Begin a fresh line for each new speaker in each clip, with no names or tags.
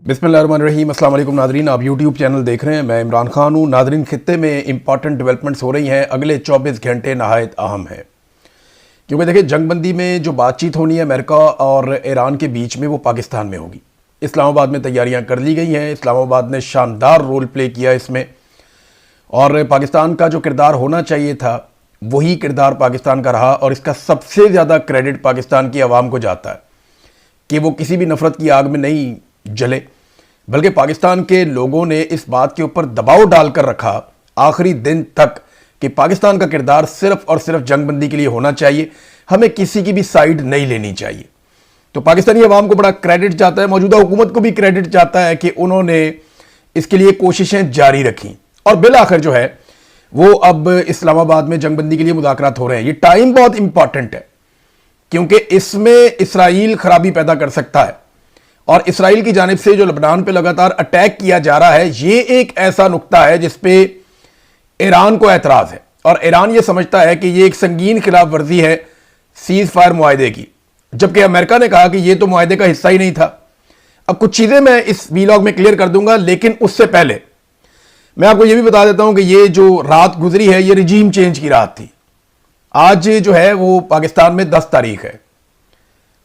बिस्मिल्लाहिर्रहमानिर्रहीम। अस्सलाम वालेकुम नादरीन, आप यूट्यूब चैनल देख रहे हैं। मैं इमरान खान हूँ। नादरीन, खित्ते में इंपॉर्टेंट डेवलपमेंट्स हो रही हैं। अगले 24 घंटे नहायत अहम है, क्योंकि देखिए जंगबंदी में जो बातचीत होनी है अमेरिका और ईरान के बीच में, वो पाकिस्तान में होगी। इस्लामाबाद में तैयारियाँ कर ली गई हैं। इस्लामाबाद ने शानदार रोल प्ले किया इसमें, और पाकिस्तान का जो किरदार होना चाहिए था वही किरदार पाकिस्तान का रहा। और इसका सबसे ज़्यादा क्रेडिट पाकिस्तान की आवाम को जाता है कि वो किसी भी नफरत की आग में नहीं जले, बल्कि पाकिस्तान के लोगों ने इस बात के ऊपर दबाव डालकर रखा आखिरी दिन तक कि पाकिस्तान का किरदार सिर्फ और सिर्फ जंगबंदी के लिए होना चाहिए, हमें किसी की भी साइड नहीं लेनी चाहिए। तो पाकिस्तानी अवाम को बड़ा क्रेडिट जाता है, मौजूदा हुकूमत को भी क्रेडिट जाता है कि उन्होंने इसके लिए कोशिशें जारी रखी। और बिल आखिर जो है वो अब इस्लामाबाद में जंगबंदी के लिए मुज़ाकरात हो रहे हैं। ये टाइम बहुत इंपॉर्टेंट है, क्योंकि इसमें इसराइल खराबी पैदा कर सकता है। और इसराइल की जानिब से जो लबनान पे लगातार अटैक किया जा रहा है, ये एक ऐसा नुक्ता है जिसपे ईरान को एतराज है। और ईरान ये समझता है कि ये एक संगीन खिलाफ वर्जी है सीज फायर मुआहदे की, जबकि अमेरिका ने कहा कि ये तो मुआहदे का हिस्सा ही नहीं था। अब कुछ चीजें मैं इस वीलॉग में क्लियर कर दूंगा, लेकिन उससे पहले मैं आपको ये भी बता देता हूं कि ये जो रात गुजरी है ये रिजीम चेंज की रात थी। आज जो है वो पाकिस्तान में 10 तारीख है।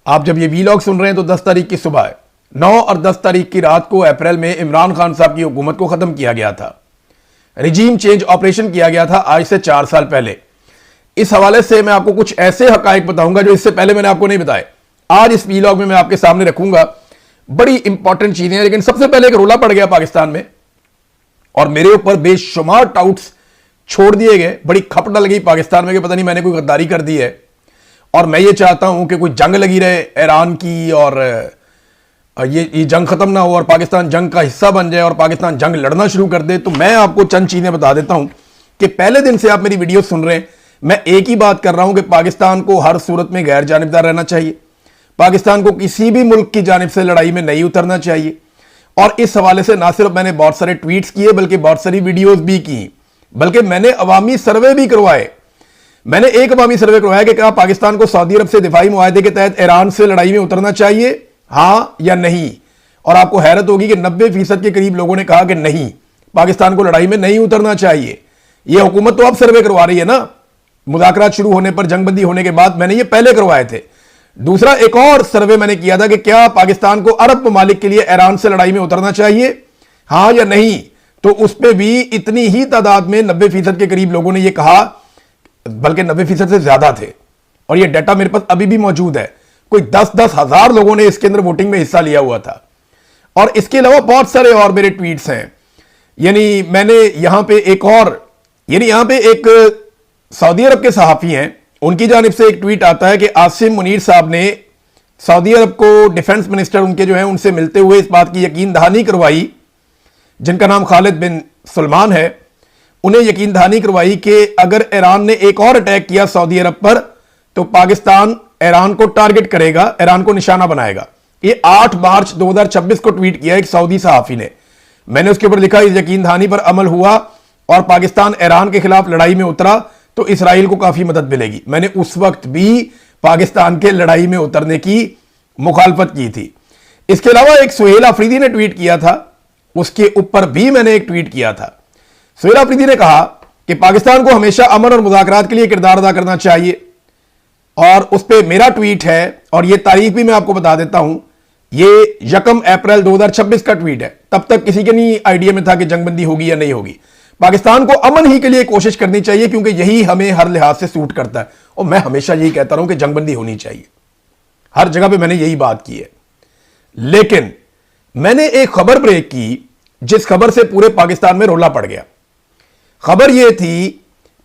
आप जब ये वीलॉग सुन रहे हैं तो 10 तारीख की सुबह है। 9 और 10 तारीख की रात को अप्रैल में इमरान खान साहब की हुकूमत को खत्म किया गया था। रिजीम चेंज ऑपरेशन किया गया था आज से 4 साल पहले। इस हवाले से मैं आपको कुछ ऐसे हकायक बताऊंगा जो इससे पहले मैंने आपको नहीं बताए। आज इस वीलॉग में मैं आपके सामने रखूंगा। बड़ी इंपॉर्टेंट चीजें हैं, लेकिन सबसे पहले एक रोला पड़ गया पाकिस्तान में और मेरे ऊपर बेशुमार टाउट्स छोड़ दिए गए। बड़ी खप डल गई पाकिस्तान में कि पता नहीं मैंने कोई गद्दारी कर दी है। और मैं ये चाहता हूं कि कोई जंग लगी रहे ईरान की, और ये जंग खत्म ना हो और पाकिस्तान जंग का हिस्सा बन जाए और पाकिस्तान जंग लड़ना शुरू कर दे। तो मैं आपको चंद चीजें बता देता हूं कि पहले दिन से आप मेरी वीडियो सुन रहे हैं, मैं एक ही बात कर रहा हूं कि पाकिस्तान को हर सूरत में गैर जानिबदार रहना चाहिए। पाकिस्तान को किसी भी मुल्क की जानिब से लड़ाई में नहीं उतरना चाहिए। और इस हवाले से ना सिर्फ मैंने बहुत सारे ट्वीट्स किए, बल्कि बहुत सारी वीडियोज भी की, बल्कि मैंने अवामी सर्वे भी करवाए। मैंने एक अवामी सर्वे करवाया कि क्या पाकिस्तान को सऊदी अरब से दिफाई मुआहदे के तहत ईरान से लड़ाई में उतरना चाहिए, हाँ या नहीं। और आपको हैरत होगी कि 90% के करीब लोगों ने कहा कि नहीं, पाकिस्तान को लड़ाई में नहीं उतरना चाहिए। यह हुकूमत तो अब सर्वे करवा रही है ना, मुज़ाकरात शुरू होने पर, जंगबंदी होने के बाद। मैंने ये पहले करवाए थे। दूसरा एक और सर्वे मैंने किया था कि क्या पाकिस्तान को अरब ममालिक के लिए ईरान से लड़ाई में उतरना चाहिए, हाँ या नहीं। तो उस पर भी इतनी ही तादाद में 90% के करीब लोगों ने यह कहा, बल्कि 90% से ज्यादा थे। और यह डाटा मेरे पास अभी भी मौजूद है। कोई 10-10 हजार लोगों ने इसके अंदर वोटिंग में हिस्सा लिया हुआ था। और इसके अलावा बहुत सारे और मेरे ट्वीट्स हैं। यानी मैंने यहां पे एक और, यानी यहां पे एक सऊदी अरब के सहाफी हैं, उनकी जानिब से एक ट्वीट आता है कि आसिम मुनीर साहब ने सऊदी अरब को डिफेंस मिनिस्टर उनके जो है उनसे मिलते हुए इस बात की यकीन दहानी करवाई, जिनका नाम खालिद बिन सलमान है, उन्हें यकीन दहानी करवाई कि अगर ईरान ने एक और अटैक किया सऊदी अरब पर तो पाकिस्तान ईरान को टारगेट करेगा, ईरान को निशाना बनाएगा। ये 8 मार्च 2026 को ट्वीट किया एक सऊदी सहाफी ने। मैंने उसके ऊपर लिखा, इस यकीन दहानी पर अमल हुआ और पाकिस्तान ईरान के खिलाफ लड़ाई में उतरा तो इसराइल को काफी मदद मिलेगी। मैंने उस वक्त भी पाकिस्तान के लड़ाई में उतरने की मुखालफत की थी। इसके अलावा एक सुहेल अफरीदी ने ट्वीट किया था, उसके ऊपर भी मैंने एक ट्वीट किया था। सुहेल अफरीदी ने कहा कि पाकिस्तान को हमेशा अमन और मुज़ाकरात के लिए किरदार अदा करना चाहिए। और उस पर मेरा ट्वीट है, और यह तारीख भी मैं आपको बता देता हूं। यह 1 अप्रैल 2026 का ट्वीट है। तब तक किसी के नहीं आइडिया में था कि जंगबंदी होगी या नहीं होगी। पाकिस्तान को अमन ही के लिए कोशिश करनी चाहिए, क्योंकि यही हमें हर लिहाज से सूट करता है। और मैं हमेशा यही कहता रहा हूं कि जंगबंदी होनी चाहिए, हर जगह पे मैंने यही बात की है। लेकिन मैंने एक खबर ब्रेक की, जिस खबर से पूरे पाकिस्तान में रोला पड़ गया। खबर यह थी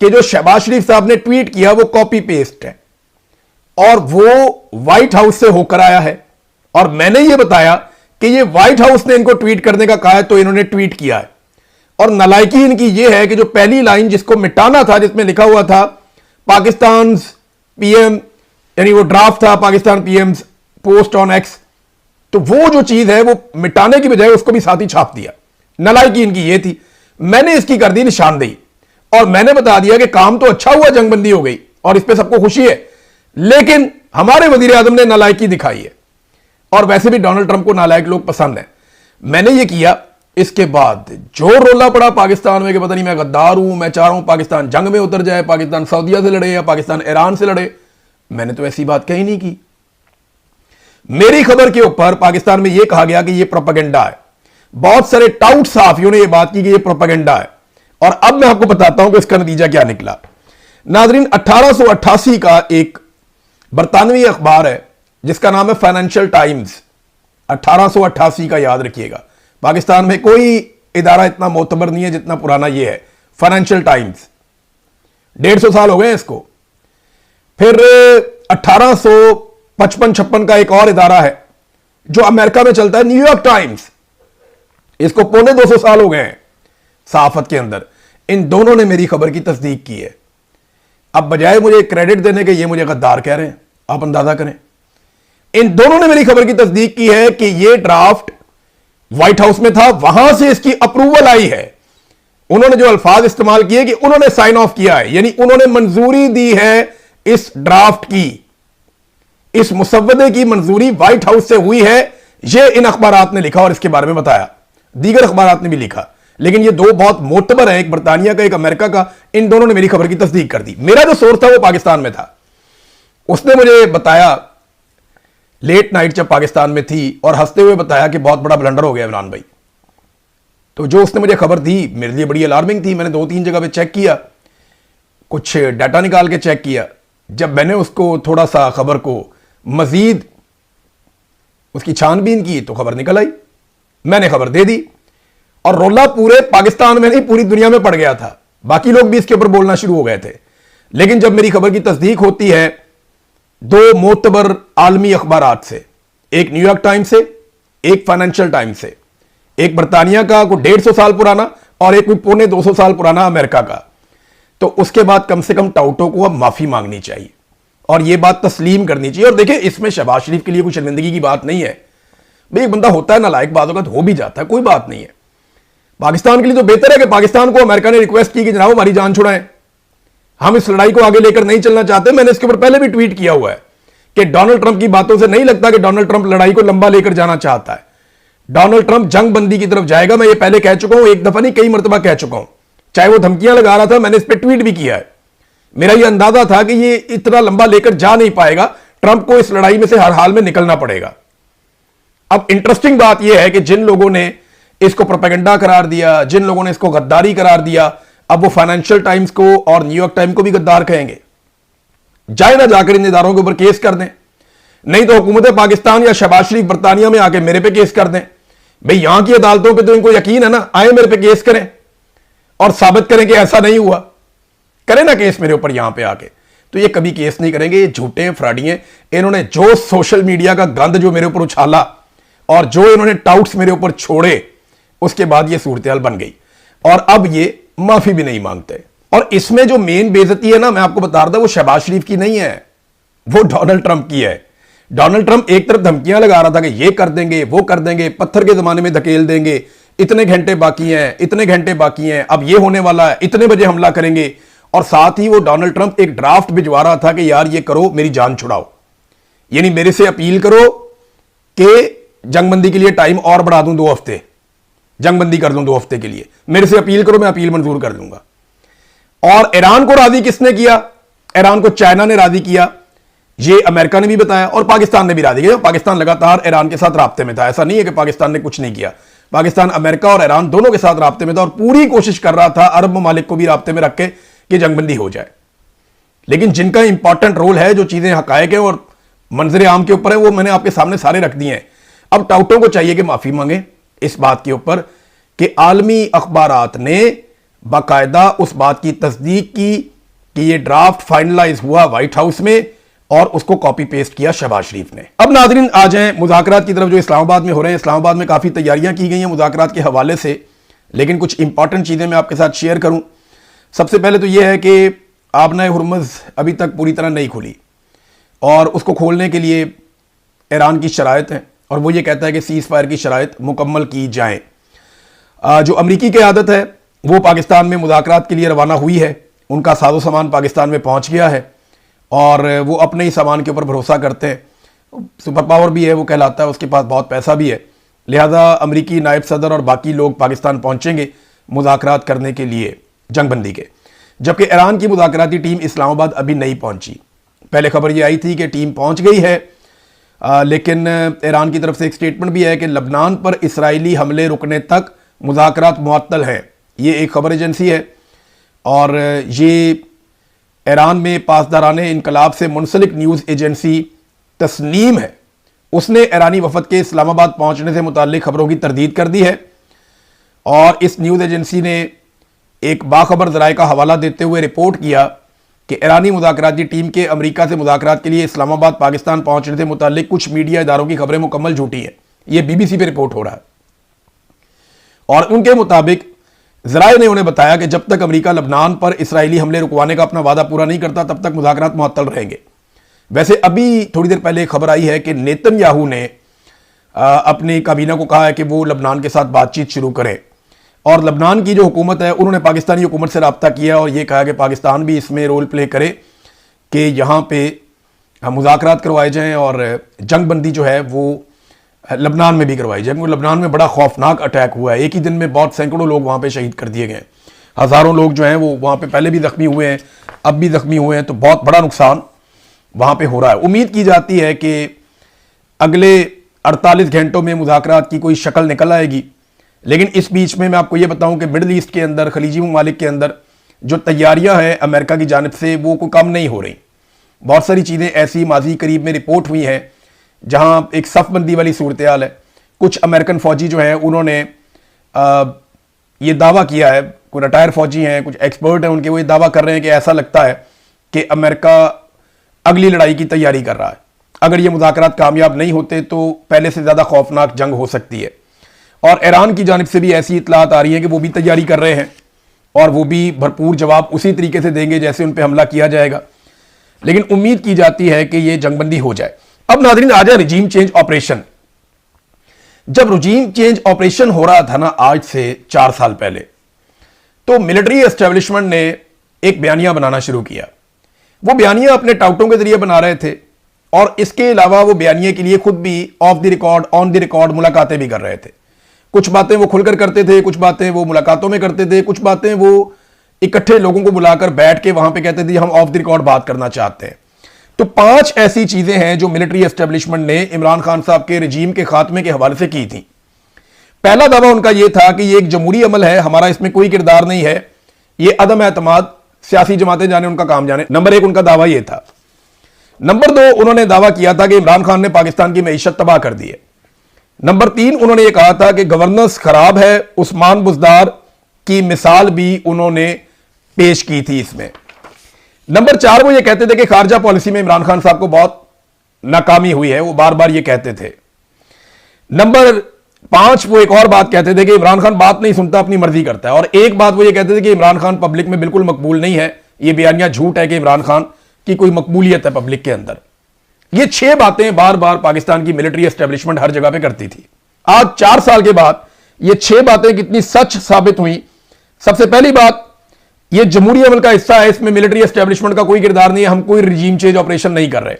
कि जो शहबाज शरीफ साहब ने ट्वीट किया वो कॉपी पेस्ट है, और वो व्हाइट हाउस से होकर आया है। और मैंने ये बताया कि ये व्हाइट हाउस ने इनको ट्वीट करने का कहा है, तो इन्होंने ट्वीट किया है। और नालायकी इनकी ये है कि जो पहली लाइन जिसको मिटाना था, जिसमें लिखा हुआ था पाकिस्तान पीएम, यानी वो ड्राफ्ट था Pakistan PM post on x, तो वो जो चीज है वो मिटाने की बजाय उसको भी साथ ही छाप दिया। नालायकी इनकी ये थी। मैंने इसकी कर दी निशानदेही, और मैंने बता दिया कि काम तो अच्छा हुआ, जंगबंदी हो गई और इस पर सबको खुशी है, लेकिन हमारे वजीर आजम ने नालायकी दिखाई है। और वैसे भी डोनाल्ड ट्रंप को नालायक लोग पसंद हैं। मैंने ये किया, इसके बाद जो रोला पड़ा पाकिस्तान में कि पता नहीं मैं गद्दार हूं, मैं चाह रहा हूं पाकिस्तान जंग में उतर जाए, पाकिस्तान सऊदीया से लड़े या पाकिस्तान ईरान से लड़े, मैंने तो ऐसी बात कही नहीं की। मेरी खबर के ऊपर पाकिस्तान में यह कहा गया कि यह प्रोपेगेंडा है। बहुत सारे टाउट सहाफियों ने यह बात की कि यह प्रोपेगेंडा है, और अब मैं आपको बताता हूं कि इसका नतीजा क्या निकला। नाजरीन, 1888 का एक बरतानवी अखबार है जिसका नाम है फाइनेंशियल टाइम्स। 1888 का याद रखिएगा, पाकिस्तान में कोई इदारा इतना मोतबर नहीं है जितना पुराना यह है, फाइनेंशियल टाइम्स। 150 साल हो गए इसको। फिर 1855-56 का एक और इदारा है जो अमेरिका में चलता है, न्यूयॉर्क टाइम्स। इसको पौने 200 साल हो गए हैं सहाफत के अंदर। इन दोनों ने मेरी खबर की तस्दीक की है। अब बजाय मुझे क्रेडिट देने के ये मुझे गद्दार कह रहे हैं, आप अंदाजा करें। इन दोनों ने मेरी खबर की तस्दीक की है कि यह ड्राफ्ट व्हाइट हाउस में था, वहां से इसकी अप्रूवल आई है। उन्होंने जो अल्फाज इस्तेमाल किए कि उन्होंने साइन ऑफ किया है, यानी उन्होंने मंजूरी दी है इस ड्राफ्ट की, इस मुसव्वदे की मंजूरी व्हाइट हाउस से हुई है। यह इन अखबारात ने लिखा और इसके बारे में बताया, दीगर अखबारात ने भी लिखा, लेकिन ये दो बहुत मोतबर है, एक बरतानिया का एक अमेरिका का। इन दोनों ने मेरी खबर की तस्दीक कर दी। मेरा जो सोर्स था वो पाकिस्तान में था, उसने मुझे बताया लेट नाइट जब पाकिस्तान में थी, और हंसते हुए बताया कि बहुत बड़ा ब्लंडर हो गया इमरान भाई। तो जो उसने मुझे खबर दी मेरे लिए बड़ी अलार्मिंग थी। मैंने 2-3 जगह पे चेक किया, कुछ डाटा निकाल के चेक किया। जब मैंने उसको थोड़ा सा खबर को मजीद उसकी छानबीन की तो खबर निकल आई, मैंने खबर दे दी, और रोला पूरे पाकिस्तान में नहीं पूरी दुनिया में पड़ गया था। बाकी लोग भी इसके ऊपर बोलना शुरू हो गए थे। लेकिन जब मेरी खबर की तस्दीक होती है दो मोतबर आलमी अखबारात से, एक न्यूयॉर्क टाइम्स से, एक फाइनेंशियल टाइम्स से, एक बरतानिया का कोई 150 साल पुराना और एक कोई पौने 200 साल पुराना अमेरिका का, तो उसके बाद कम से कम टाउटों को अब माफी मांगनी चाहिए और यह बात तस्लीम करनी चाहिए। और देखिए, इसमें शहबाज शरीफ के लिए कोई शर्मिंदगी की बात नहीं है भाई, एक बंदा होता है नालायक, बात होगा तो हो भी जाता है, कोई बात नहीं है। पाकिस्तान के लिए तो बेहतर है कि पाकिस्तान को अमेरिका ने रिक्वेस्ट की कि जनाब हमारी जान छुड़ाएं, हम इस लड़ाई को आगे लेकर नहीं चलना चाहते। मैंने इसके ऊपर पहले भी ट्वीट किया हुआ है कि डोनाल्ड ट्रंप की बातों से नहीं लगता कि डोनाल्ड ट्रंप लड़ाई को लंबा लेकर जाना चाहता है। डोनाल्ड ट्रंप जंग बंदी की तरफ जाएगा, मैं ये पहले कह चुका हूं, एक दफा नहीं कई मरतबा कह चुका हूं। चाहे वो धमकियां लगा रहा था, मैंने इस पर ट्वीट भी किया है। मेरा यह अंदाजा था कि ये इतना लंबा लेकर जा नहीं पाएगा, ट्रंप को इस लड़ाई में से हर हाल में निकलना पड़ेगा। अब इंटरेस्टिंग बात यह है कि जिन लोगों ने इसको प्रोपेगेंडा करार दिया, जिन लोगों ने इसको गद्दारी करार दिया, अब वो फाइनेंशियल टाइम्स को और न्यूयॉर्क टाइम्स को भी गद्दार कहेंगे। जाए ना जाकर इन इदारों के ऊपर केस कर दें, नहीं तो हुकूमत पाकिस्तान या शहबाज शरीफ बरतानिया में आके मेरे पे केस कर दें। भाई यहां की अदालतों पे तो इनको यकीन है ना, आए मेरे पे केस करें और साबित करें कि ऐसा नहीं हुआ, करें ना केस मेरे ऊपर यहां पे आके। तो ये कभी केस नहीं करेंगे, ये झूठे हैं, फ्रॉडी हैं। इन्होंने जो सोशल मीडिया का गंद जो मेरे ऊपर उछाला और जो इन्होंने टाउट्स मेरे ऊपर छोड़े, उसके बाद ये सूरत बन गई और अब ये माफी भी नहीं मांगते। और इसमें जो मेन बेइज्जती है ना, मैं आपको बता रहा था, वो शहबाज शरीफ की नहीं है, वो डोनाल्ड ट्रंप की है। डोनाल्ड ट्रंप एक तरफ धमकियां लगा रहा था कि ये कर देंगे, वो कर देंगे, पत्थर के जमाने में धकेल देंगे, इतने घंटे बाकी हैं, इतने घंटे बाकी हैं, अब ये होने वाला है, इतने बजे हमला करेंगे। और साथ ही वो डोनाल्ड ट्रंप एक ड्राफ्ट भिजवा रहा था कि यार ये करो, मेरी जान छुड़ाओ, यानी मेरे से अपील करो कि जंगबंदी के लिए टाइम और बढ़ा दूं 2 हफ्ते, जंगबंदी कर दूं 2 हफ्ते के लिए, मेरे से अपील करो, मैं अपील मंजूर कर लूंगा। और ईरान को राजी किसने किया? ईरान को चाइना ने राजी किया, ये अमेरिका ने भी बताया और पाकिस्तान ने भी राजी किया। पाकिस्तान लगातार ईरान के साथ राब्ते में था, ऐसा नहीं है कि पाकिस्तान ने कुछ नहीं किया। पाकिस्तान अमेरिका और ईरान दोनों के साथ राब्ते में था और पूरी कोशिश कर रहा था अरब ममालिक को भी राब्ते में रख के कि जंगबंदी हो जाए। लेकिन जिनका इंपॉर्टेंट रोल है, जो चीजें हकायक है और मंजर आम के ऊपर है, वो मैंने आपके सामने सारे रख दिए हैं। अब टाउटों को चाहिए कि माफी मांगे इस बात के ऊपर कि आलमी अखबारात ने बाकायदा उस बात की तस्दीक की कि ये ड्राफ्ट फाइनलाइज हुआ व्हाइट हाउस में और उसको कॉपी पेस्ट किया शहबाज शरीफ ने। अब नाज़रीन आ जाएं मुज़ाकरात की तरफ जो इस्लामाबाद में हो रहे हैं। इस्लामाबाद में काफ़ी तैयारियां की गई हैं मुज़ाकरात के हवाले से, लेकिन कुछ इंपॉर्टेंट चीज़ें मैं आपके साथ शेयर करूं। सबसे पहले तो यह है कि आबना हुर्मुज़ अभी तक पूरी तरह नहीं खुली और उसको खोलने के लिए ईरान की शराइत हैं और वो ये कहता है कि सीज़ फायर की शराइत मुकम्मल की जाएँ। जो अमरीकी क़यादत है वो पाकिस्तान में मुज़ाकरात के लिए रवाना हुई है, उनका साजो सामान पाकिस्तान में पहुँच गया है और वो अपने ही सामान के ऊपर भरोसा करते हैं। सुपर पावर भी है वो कहलाता है, उसके पास बहुत पैसा भी है, लिहाजा अमरीकी नायब सदर और बाकी लोग पाकिस्तान पहुंचेंगे मुज़ाकरात करने के लिए जंगबंदी के, जबकि ईरान की मुज़ाकराती टीम इस्लामाबाद अभी नहीं पहुंची। पहले खबर ये आई थी कि टीम पहुंच गई है, लेकिन ईरान की तरफ से एक स्टेटमेंट भी है कि लबनान पर इसराइली हमले रुकने तक मुज़ाकरात मुअत्तल हैं। ये एक खबर एजेंसी है और ये ईरान में पासदाराने इनकलाब से मुंसलिक न्यूज़ एजेंसी तस्नीम है, उसने ईरानी वफद के इस्लामाबाद पहुंचने से मुताल्लिक खबरों की तरदीद कर दी है। और इस न्यूज़ एजेंसी ने एक बाखबर ज़राए का हवाला देते हुए रिपोर्ट किया कि ईरानी मुज़ाकराती टीम के अमेरिका से मुज़ाकरात के लिए इस्लामाबाद पाकिस्तान पहुंचने से मुताल्लिक कुछ मीडिया इदारों की खबरें मुकम्मल झूठी हैं। यह बीबीसी पे रिपोर्ट हो रहा है और उनके मुताबिक ज़राए ने उन्हें बताया कि जब तक अमेरिका लबनान पर इसराइली हमले रुकवाने का अपना वादा पूरा नहीं करता तब तक मुज़ाकरात मुअत्तल रहेंगे। वैसे अभी थोड़ी देर पहले खबर आई है कि नेतन्याहू ने अपनी काबीना को कहा है कि वो लबनान के साथ बातचीत शुरू करें और लबनान की जो हुकूमत है उन्होंने पाकिस्तानी हुकूमत से रब्ता किया और ये कहा कि पाकिस्तान भी इसमें रोल प्ले करे कि यहाँ पे मुज़ाकरात करवाए जाएं और जंगबंदी जो है वो लबनान में भी करवाई जाए, क्योंकि लबनान में बड़ा खौफनाक अटैक हुआ है। एक ही दिन में बहुत सैकड़ों लोग वहाँ पे शहीद कर दिए गए, हज़ारों लोग जो हैं वो वहाँ पे पहले भी ज़ख्मी हुए हैं, अब भी ज़ख्मी हुए हैं, तो बहुत बड़ा नुकसान वहाँ पे हो रहा है। उम्मीद की जाती है कि अगले 48 घंटों में मुज़ाकरात की कोई शक्ल निकल आएगी। लेकिन इस बीच में मैं आपको ये बताऊं कि मिडल ईस्ट के अंदर, खलीजी ममालिक के अंदर जो तैयारियां हैं अमेरिका की जानिब से वो कोई कम नहीं हो रही। बहुत सारी चीज़ें ऐसी माजी करीब में रिपोर्ट हुई हैं जहां एक सफ़बंदी वाली सूरत हाल है। कुछ अमेरिकन फ़ौजी जो हैं उन्होंने ये दावा किया है, कोई रिटायर फ़ौजी हैं, कुछ एक्सपर्ट हैं उनके, वो ये दावा कर रहे हैं कि ऐसा लगता है कि अमेरिका अगली लड़ाई की तैयारी कर रहा है। अगर ये मुज़ाकरात कामयाब नहीं होते तो पहले से ज़्यादा खौफनाक जंग हो सकती है। और ईरान की जानिब से भी ऐसी इतलात आ रही है कि वो भी तैयारी कर रहे हैं और वो भी भरपूर जवाब उसी तरीके से देंगे जैसे उन पर हमला किया जाएगा। लेकिन उम्मीद की जाती है कि ये जंगबंदी हो जाए। अब नाज़रीन आ जाए रिजीम चेंज ऑपरेशन। जब रिजीम चेंज ऑपरेशन हो रहा था ना आज से 4 साल पहले, तो मिलिट्री एस्टेब्लिशमेंट ने एक बयानिया बनाना शुरू किया। वो बयानिया अपने टाउटों के जरिए बना रहे थे और इसके अलावा वो बयानिया के लिए खुद भी of the record, on the record मुलाकातें भी कर रहे थे। कुछ बातें वो खुलकर करते थे, कुछ बातें वो मुलाकातों में करते थे, कुछ बातें वो इकट्ठे लोगों को बुलाकर बैठ के वहां पे कहते थे हम ऑफ द रिकॉर्ड बात करना चाहते हैं। तो 5 ऐसी चीजें हैं जो मिलिट्री एस्टेब्लिशमेंट ने इमरान खान साहब के रजीम के खात्मे के हवाले से की थी। पहला दावा उनका यह था कि यह एक जमहूरी अमल है, हमारा इसमें कोई किरदार नहीं है, यह अदम एतमाद, सियासी जमातें जाने उनका काम जाने। नंबर 1 उनका दावा यह था। नंबर 2 उन्होंने दावा किया था कि इमरान खान ने पाकिस्तान की मईशत तबाह कर दी है। नंबर 3 उन्होंने यह कहा था कि गवर्नेंस खराब है। उस्मान बुज़दार की मिसाल भी उन्होंने पेश की थी इसमें। नंबर 4 वो ये कहते थे कि खारजा पॉलिसी में इमरान खान साहब को बहुत नाकामी हुई है, वो बार बार ये कहते थे। नंबर 5 वो एक और बात कहते थे कि इमरान खान बात नहीं सुनता, अपनी मर्जी करता है। और एक बात वो ये कहते थे कि इमरान खान पब्लिक में बिल्कुल मकबूल नहीं है। ये बयानिया झूठ है कि इमरान खान की कोई मकबूलियत है पब्लिक के अंदर। ये 6 बातें बार बार पाकिस्तान की मिलिट्री एस्टेब्लिशमेंट हर जगह पे करती थी। आज 4 साल के बाद ये 6 बातें कितनी सच साबित हुई। सबसे पहली बात, ये जमहूरी अमल का हिस्सा है, इसमें मिलिट्री एस्टेब्लिशमेंट का कोई किरदार नहीं है, हम कोई रिजीम चेंज ऑपरेशन नहीं कर रहे।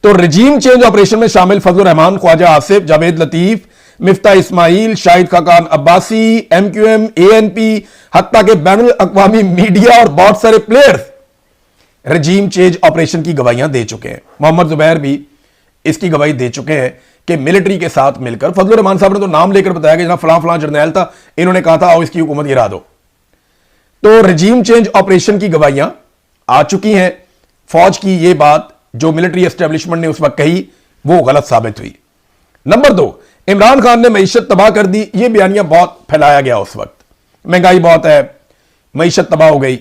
तो रिजीम चेंज ऑपरेशन में शामिल फजलुर रहमान, ख्वाजा आसिफ, जावेद लतीफ, मिफ्ता इस्माइल, शाहिद खाकान अब्बासी, MQM, ANP, हत्ता के बैनुल अक़वामी मीडिया और बहुत सारे प्लेयर्स रजीम चेंज ऑपरेशन की गवाहियां दे चुके हैं। मोहम्मद जुबैर भी इसकी गवाही दे चुके हैं कि मिलिट्री के साथ मिलकर, फजलुर रहमान साहब ने तो नाम लेकर बताया कि जनाब फलां फलां जर्नैल था, इन्होंने कहा था आओ इसकी हुकूमत गिरा दो। तो रजीम चेंज ऑपरेशन की गवाहियां आ चुकी हैं। फौज की यह बात जो मिलिट्री एस्टेब्लिशमेंट ने उस वक्त कही वो गलत साबित हुई। नंबर 2, इमरान खान ने मईशत तबाह कर दी। यह बयानिया बहुत फैलाया गया उस वक्त, महंगाई बहुत है, मईशत तबाह हो गई।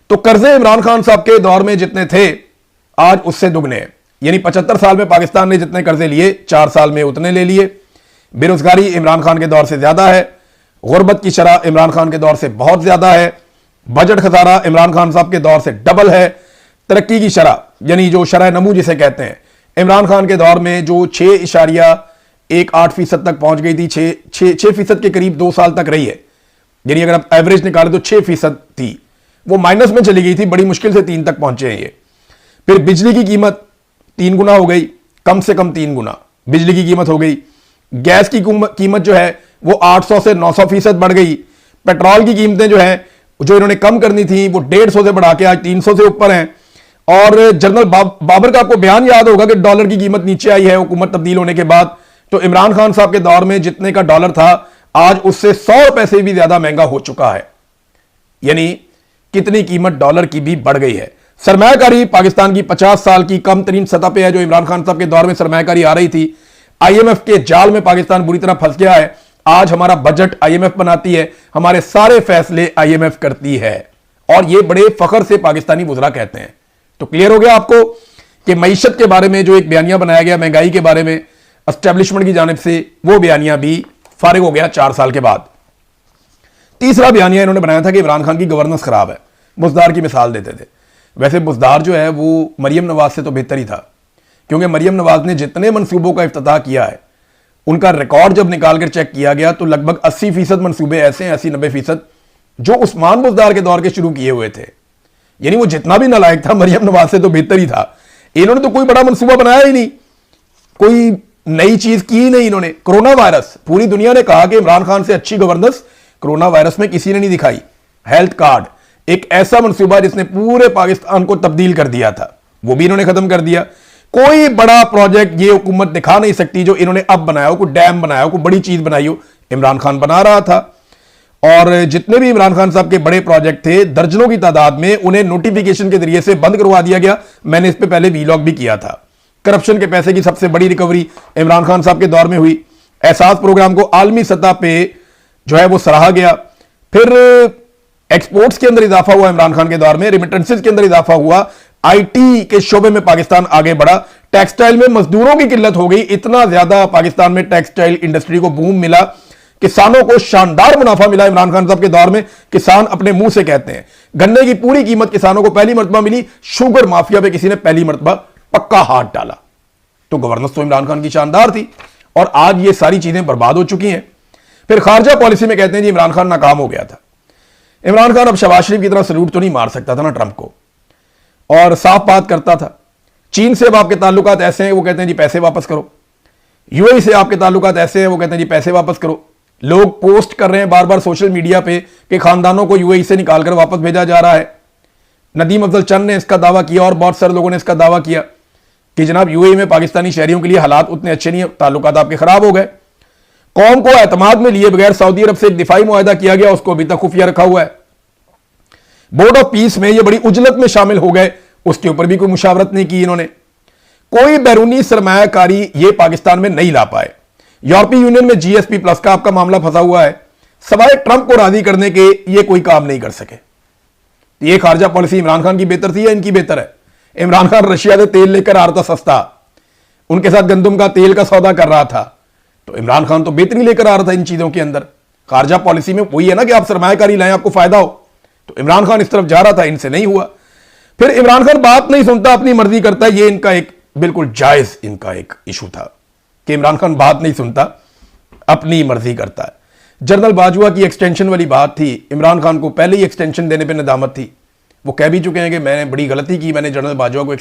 तो कर्जे इमरान खान साहब के दौर में जितने थे आज उससे दुगने हैं। यानी 75 साल में पाकिस्तान ने जितने कर्जे लिए 4 साल में उतने ले लिए। बेरोजगारी इमरान खान के दौर से ज्यादा है। गुर्बत की शरह इमरान खान के दौर से बहुत ज्यादा है। बजट खसारा इमरान खान साहब के दौर से डबल है। तरक्की की शरह यानी जो शरह नमू जिसे कहते हैं, इमरान खान के दौर में जो 6.18% तक पहुंच गई थी, 6% के करीब 2 साल तक रही है। यानी अगर आप एवरेज निकालें तो 6% थी, वो माइनस में चली गई थी, बड़ी मुश्किल से 3 तक पहुंचे हैं ये। फिर बिजली की कीमत 3 गुना हो गई, कम से कम 3 गुना बिजली की कीमत हो गई। गैस की कीमत जो है वो 800 से 900% बढ़ गई। पेट्रोल की कीमतें जो है जो इन्होंने कम करनी थी वो 150 से बढ़ा के आज 300 से ऊपर हैं। और जनरल बाबर का आपको बयान याद होगा कि डॉलर की कीमत नीचे आई है हुकूमत तब्दील होने के बाद। तो इमरान खान साहब के दौर में जितने का डॉलर था आज उससे 100 पैसे भी ज्यादा महंगा हो चुका है, यानी कितनी कीमत डॉलर की भी बढ़ गई है। सरमायाकारी पाकिस्तान की 50 साल की कम तरीन सतह पे है। जो इमरान खान साहब के दौर में सरमायाकारी आ रही थी, आईएमएफ के जाल में पाकिस्तान बुरी तरह फंस गया है। आज हमारा बजट आईएमएफ बनाती है, हमारे सारे फैसले आईएमएफ करती है और ये बड़े फख्र से पाकिस्तानी वुज़रा कहते हैं। तो क्लियर हो गया आपको कि मईशत के बारे में जो एक बयानिया बनाया गया महंगाई के बारे में एस्टेब्लिशमेंट की जानिब से, वो बयानिया भी फारिग हो गया 4 साल के बाद। तीसरा बयानिया इन्होंने बनाया था कि इमरान खान की गवर्नेंस खराब है। बुज़दार की मिसाल देते थे। वैसे बुज़दार जो है वो मरियम नवाज से तो बेहतर ही था, क्योंकि मरियम नवाज ने जितने मनसूबों का इफ्तिताह किया है उनका रिकॉर्ड जब निकाल कर चेक किया गया तो लगभग 80% मनसूबे ऐसे हैं, 80-90% जो उस्मान बुज़दार के दौर के शुरू किए हुए थे। यानी वो जितना भी नालायक था मरियम नवाज से तो बेहतर ही था। इन्होंने तो कोई बड़ा मनसूबा बनाया ही नहीं, कोई नई चीज की ही नहीं इन्होंने। कोरोना वायरस, पूरी दुनिया ने कहा कि इमरान खान से अच्छी गवर्नेंस कोरोना वायरस में किसी ने नहीं दिखाई। हेल्थ कार्ड एक ऐसा मनसूबा जिसने पूरे पाकिस्तान को तब्दील कर दिया था, वो भी इन्होंने खत्म कर दिया। कोई बड़ा प्रोजेक्ट ये हुकूमत दिखा नहीं सकती जो इन्होंने अब बनाया हो, कोई डैम बनाया हो, कोई बड़ी चीज बनाई हो, इमरान खान बना रहा था। और जितने भी इमरान खान साहब के बड़े प्रोजेक्ट थे दर्जनों की तादाद में, उन्हें नोटिफिकेशन के जरिए से बंद करवा दिया गया। मैंने इस पे पहले वीलॉग भी किया था। करप्शन के पैसे की सबसे बड़ी रिकवरी इमरान खान साहब के दौर में हुई। एहसास प्रोग्राम को आलमी सतह पे जो है वो सराहा गया। फिर एक्सपोर्ट्स के अंदर इजाफा हुआ इमरान खान के दौर में, रिमिटेंसेस के अंदर इजाफा हुआ, आईटी के शोबे में पाकिस्तान आगे बढ़ा। टेक्सटाइल में मजदूरों की किल्लत हो गई, इतना ज्यादा पाकिस्तान में टेक्सटाइल इंडस्ट्री को बूम मिला, किसानों को शानदार मुनाफा मिला इमरान खान साहब के दौर में। किसान अपने मुंह से कहते हैं गन्ने की पूरी कीमत किसानों को पहली मर्तबा मिली। शुगर माफिया पे किसी ने पहली मर्तबा पक्का हाथ डाला। तो गवर्नेंस तो इमरान खान की शानदार थी और आज ये सारी चीजें बर्बाद हो चुकी हैं। फिर खारजा पॉलिसी में कहते हैं जी इमरान खान नाकाम हो गया था। इमरान खान अब शहबाज शरीफ की तरह सल्यूट तो नहीं मार सकता था ना ट्रंप को, और साफ बात करता था। चीन से अब आपके ताल्लुकात ऐसे हैं, वो कहते हैं जी पैसे वापस करो। यूएई से आपके ताल्लुकात ऐसे हैं, वो कहते हैं जी पैसे वापस करो। लोग पोस्ट कर रहे हैं बार बार सोशल मीडिया पे कि खानदानों को यूएई से निकालकर वापस भेजा जा रहा है। नदीम अफजल चंद ने इसका दावा किया और बहुत सारे लोगों ने इसका दावा किया कि जनाब यूएई में पाकिस्तानी शहरियों के लिए हालात उतने अच्छे नहीं है, ताल्लुकात आपके खराब हो गए। कौम को एतमाद में लिए बगैर सऊदी अरब से एक दिफाई मुआहदा किया गया, उसको अभी तक खुफिया रखा हुआ है। बोर्ड ऑफ पीस में ये बड़ी उजलत में शामिल हो गए, उसके ऊपर भी कोई मुशावरत नहीं की इन्होंने। कोई बैरूनी सरमायाकारी ये पाकिस्तान में नहीं ला पाए। यूरोपीय यूनियन में जीएसपी प्लस का आपका मामला फंसा हुआ है, सवाए ट्रंप को राजी करने के ये कोई काम नहीं कर सके। ये खारजा पॉलिसी इमरान खान की बेहतर थी या इनकी बेहतर है? इमरान खान रशिया से तेल लेकर आ रहा था सस्ता, उनके साथ गंदम का तेल का सौदा कर रहा था, तो इमरान खान तो बेहतरी लेकर आ रहा था इन चीजों के अंदर। खारजा पॉलिसी में वही है ना कि आप सरमायाकारी लाएं, आपको फायदा हो, तो इमरान खान इस तरफ जा रहा था, इनसे नहीं हुआ। फिर इमरान खान बात नहीं सुनता, अपनी मर्जी करता है। ये इनका एक बिल्कुल जायज इनका एक इशू था कि इमरान खान बात नहीं सुनता, अपनी मर्जी करता है। जनरल बाजवा की एक्सटेंशन वाली बात थी, इमरान खान को पहले ही एक्सटेंशन देने पे नदामत थी। वो कह भी चुके हैं कि मैंने बड़ी गलती की, मैंने जनरल बाजवा को